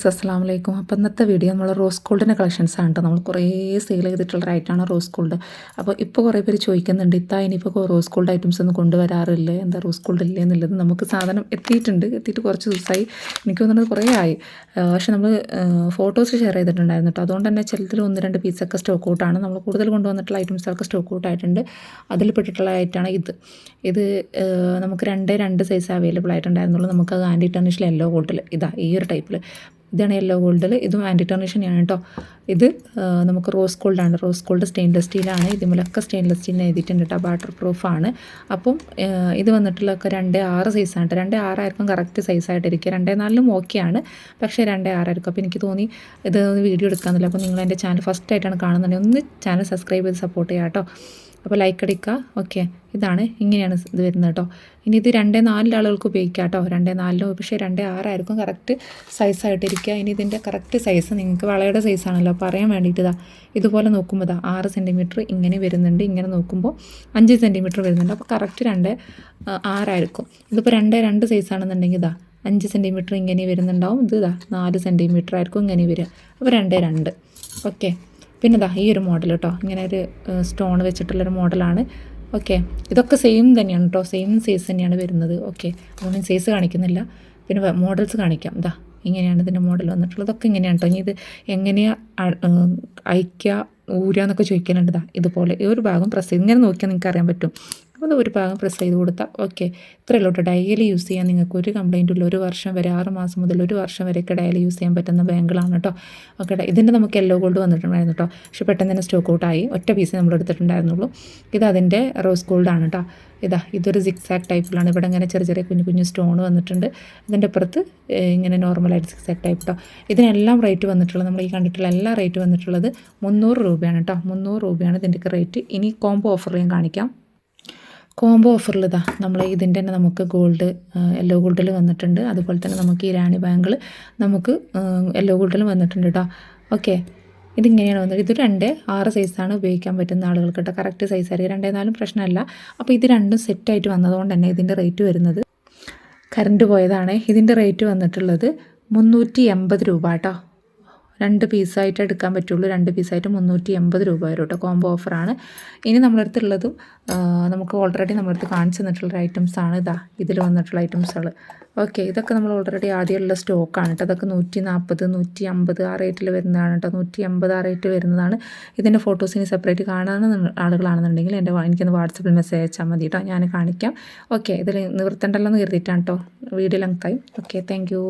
അസ്സലാമലൈക്കും. അപ്പോൾ ഇന്നത്തെ വീഡിയോ നമ്മൾ റോസ് ഗോൾഡിൻ്റെ കളക്ഷൻസ് ആണ് കേട്ടോ. നമ്മൾ കുറേ സെയിൽ ചെയ്തിട്ടുള്ള ഐറ്റമാണ് റോസ് ഗോൾഡ്. അപ്പോൾ ഇപ്പോൾ കുറേ പേര് ചോദിക്കുന്നുണ്ട്, ഇനിയിപ്പോൾ റോസ് ഗോൾഡ് ഐറ്റംസ് ഒന്നും കൊണ്ടുവരാറില്ലേ, എന്താ റോസ് ഗോൾഡ് ഇല്ലേ എന്നുള്ളത്. നമുക്ക് സാധനം എത്തിയിട്ട് കുറച്ച് ദിവസമായി, എനിക്ക് തോന്നുന്നത് കുറേ ആയി. പക്ഷെ നമ്മൾ ഫോട്ടോസ് ഷെയർ ചെയ്തിട്ടുണ്ടായിരുന്നു കേട്ടോ. അതുകൊണ്ട് തന്നെ ചിലതിൽ 1-2 പീസൊക്കെ സ്റ്റോക്ക് ഔട്ടാണ്. നമ്മൾ കൂടുതൽ കൊണ്ടുവന്നിട്ടുള്ള ഐറ്റംസൊക്കെ സ്റ്റോക്ക് ഔട്ട് ആയിട്ടുണ്ട്. അതിൽ പെട്ടിട്ടുള്ള ഐറ്റമാണ് ഇത് നമുക്ക് 2 സൈസ് അവൈലബിൾ ആയിട്ടുണ്ടായിരുന്നുള്ളൂ. നമുക്കത് ആൻറ്റി ടെർണിഷിൽ യെല്ലോ ഗോൾഡിൽ ഈ ഒരു ടൈപ്പിൽ ഇതാണ് യെല്ലോ ഗോൾഡിൽ. ഇതും ആൻറ്റി ടെർണിഷനെയാണ് കേട്ടോ. ഇത് നമുക്ക് റോസ് ഗോൾഡാണ്. റോസ് ഗോൾഡ് സ്റ്റെയിൻലെസ് സ്റ്റീലാണ്. ഇതിലൊക്കെ സ്റ്റെയിൻലെസ് സ്റ്റീലിന് എഴുതിയിട്ടുണ്ട് കേട്ടോ. വാട്ടർ പ്രൂഫാണ്. അപ്പം ഇത് വന്നിട്ടുള്ളതൊക്കെ 2-6 സൈസാണ് കേട്ടോ. 2-6 ആയിരിക്കും കറക്റ്റ് സൈസായിട്ടിരിക്കുക. 2-4 ഓക്കെയാണ്, പക്ഷേ 2-6 ആയിരിക്കും. അപ്പോൾ എനിക്ക് തോന്നി ഇത് വീഡിയോ എടുക്കാമെന്നില്ല. അപ്പോൾ നിങ്ങൾ എൻ്റെ ചാനൽ ഫസ്റ്റ് ആയിട്ടാണ് കാണുന്നുണ്ടെങ്കിൽ ഒന്ന് ചാനൽ സബ്സ്ക്രൈബ് ചെയ്ത് സപ്പോർട്ട് ചെയ്യാം കേട്ടോ. അപ്പോൾ ലൈക്ക് അടിക്കുക. ഓക്കെ, ഇങ്ങനെയാണ് ഇത് വരുന്നത് കേട്ടോ. ഇനി ഇത് 2-4 ആളുകൾക്ക് ഉപയോഗിക്കാം കേട്ടോ. 2-4, പക്ഷേ 2-6 ആയിരിക്കും കറക്റ്റ് സൈസായിട്ടിരിക്കുക. ഇനി ഇതിൻ്റെ കറക്റ്റ് സൈസ് നിങ്ങൾക്ക് വളയുടെ സൈസാണല്ലോ പറയാൻ വേണ്ടിയിട്ട് ഇതുപോലെ നോക്കുമ്പോൾ 6 സെൻറ്റിമീറ്റർ ഇങ്ങനെ വരുന്നുണ്ട്. ഇങ്ങനെ നോക്കുമ്പോൾ 5 സെൻറ്റിമീറ്റർ വരുന്നുണ്ട്. അപ്പോൾ കറക്റ്റ് 2-6 ആയിരിക്കും. ഇതിപ്പോൾ 2-2 സൈസാണെന്നുണ്ടെങ്കിൽ 5 സെൻറ്റിമീറ്റർ ഇങ്ങനെ വരുന്നുണ്ടാവും. ഇത് 4 സെൻറ്റിമീറ്റർ ആയിരിക്കും ഇങ്ങനെ വരിക. അപ്പോൾ 2-2. ഓക്കെ, പിന്നെ ഈ ഒരു മോഡൽ കേട്ടോ. ഇങ്ങനെ ഒരു സ്റ്റോൺ വെച്ചിട്ടുള്ളൊരു മോഡലാണ്. ഓക്കെ, ഇതൊക്കെ സെയിം തന്നെയാണ് കേട്ടോ. സെയിം സൈസ് തന്നെയാണ് വരുന്നത്. ഓക്കെ, അതുകൊണ്ട് സൈസ് കാണിക്കുന്നില്ല. പിന്നെ മോഡൽസ് കാണിക്കാം. ഇങ്ങനെയാണ് ഇതിൻ്റെ മോഡൽ വന്നിട്ടുള്ളത്. ഇതൊക്കെ ഇങ്ങനെയാണ് കേട്ടോ. ഇനി ഇത് എങ്ങനെയാണ് അയക്കുക ഊരുക എന്നൊക്കെ ചോദിക്കാനുണ്ട്. ഇതുപോലെ ഈ ഒരു ഭാഗം പ്രസ് ചെയ്ത് ഇങ്ങനെ നോക്കിയാൽ നിങ്ങൾക്ക് അറിയാൻ പറ്റും. അപ്പോൾ ഒരു ഭാഗം പ്രസ് ചെയ്ത് കൊടുത്താൽ ഓക്കെ, ഇത്രയല്ലോ കേട്ടോ. ഡെയിലി യൂസ് ചെയ്യാൻ നിങ്ങൾക്ക് ഒരു കംപ്ലയിൻറ്റും ഇല്ല. 1 വർഷം വരെ, 6 മാസം മുതൽ 1 വർഷം വരെയൊക്കെ ഡെയിലി യൂസ് ചെയ്യാൻ പറ്റുന്ന ബാങ്കിളാണ് കേട്ടോ. ഓക്കെ, ഇതിൻ്റെ നമുക്ക് യെല്ലോ ഗോൾഡ് വന്നിട്ടുണ്ടായിരുന്നു കേട്ടോ. പക്ഷേ പെട്ടെന്ന് തന്നെ സ്റ്റോക്ക് ഔട്ടായി. ഒറ്റ പീസ് നമ്മൾ എടുത്തിട്ടുണ്ടായിരുന്നുള്ളൂ. അതിൻ്റെ റോസ് ഗോൾഡാണ് കേട്ടോ. ഇതൊരു സിക്സാക്ക് ടൈപ്പിലാണ്. ഇവിടെ ഇങ്ങനെ ചെറിയ കുഞ്ഞു സ്റ്റോൺ വന്നിട്ടുണ്ട്. ഇതിൻ്റെ അപ്പുറത്ത് ഇങ്ങനെ നോർമലായിട്ട് സിക്സാക്ക് ടൈപ്പ് കേട്ടോ. ഇതിനെല്ലാം റേറ്റ് വന്നിട്ടുള്ളത്, നമ്മൾ ഈ കണ്ടിട്ടുള്ള എല്ലാ റേറ്റ് വന്നിട്ടുള്ളത് 300 രൂപയാണ് കേട്ടോ. 300 രൂപയാണ് ഇതിൻ്റെയൊക്കെ റേറ്റ്. ഇനി കോംബോ ഓഫർ ഞാൻ കാണിക്കാം. കോംബോ ഓഫറിൽ നമ്മൾ ഇതിൻ്റെ തന്നെ നമുക്ക് ഗോൾഡ് യെല്ലോ ഗോൾഡിൽ വന്നിട്ടുണ്ട്. അതുപോലെ തന്നെ നമുക്ക് ഈ റാണി ബാങ്കിൾ നമുക്ക് യെല്ലോ ഗോൾഡിൽ വന്നിട്ടുണ്ട് കേട്ടോ. ഓക്കെ, ഇതിങ്ങനെയാണ് വന്നത്. ഇത് 2-6 സൈസാണ് ഉപയോഗിക്കാൻ പറ്റുന്ന ആളുകൾക്ക് കേട്ടോ. കറക്റ്റ് സൈസായിരിക്കും. 2-4 പ്രശ്നമല്ല. അപ്പോൾ ഇത് രണ്ടും സെറ്റായിട്ട് വന്നതുകൊണ്ട് തന്നെ ഇതിൻ്റെ റേറ്റ് വരുന്നത്, കറണ്ട് പോയതാണ്. ഇതിൻ്റെ റേറ്റ് വന്നിട്ടുള്ളത് 380 രൂപ കേട്ടോ. 2 പീസായിട്ട് എടുക്കാൻ പറ്റുള്ളൂ. 2 പീസായിട്ട് 380 രൂപ വരും കേട്ടോ. കോംബോ ഓഫറാണ്. ഇനി നമ്മളടുത്തുള്ളതും നമുക്ക് ഓൾറെഡി നമ്മളടുത്ത് കാണിച്ചു തന്നിട്ടുള്ള ഐറ്റംസാണ്. ഇതിൽ വന്നിട്ടുള്ള ഐറ്റംസുകൾ. ഓക്കെ, ഇതൊക്കെ നമ്മൾ ഓൾറെഡി ആദ്യമുള്ള സ്റ്റോക്കാണ് കേട്ടോ. അതൊക്കെ 140, 150 ആ റേറ്റിൽ വരുന്നതാണ് കേട്ടോ. 180 ആ റേറ്റ് വരുന്നതാണ്. ഇതിൻ്റെ ഫോട്ടോസിന് സെപ്പറേറ്റ് കാണാവുന്ന ആളുകളാണെന്നുണ്ടെങ്കിൽ എനിക്കൊന്ന് വാട്സപ്പിൽ മെസ്സേജ് അയച്ചാൽ മതി കേട്ടോ. ഞാൻ കാണിക്കാം. ഓക്കെ, ഇതിൽ നിവർത്തണ്ടല്ലോ എന്ന് കരുതിയിട്ടാണ് കേട്ടോ. വീഡിയോ ലെങ്തായി. Okay, thank U.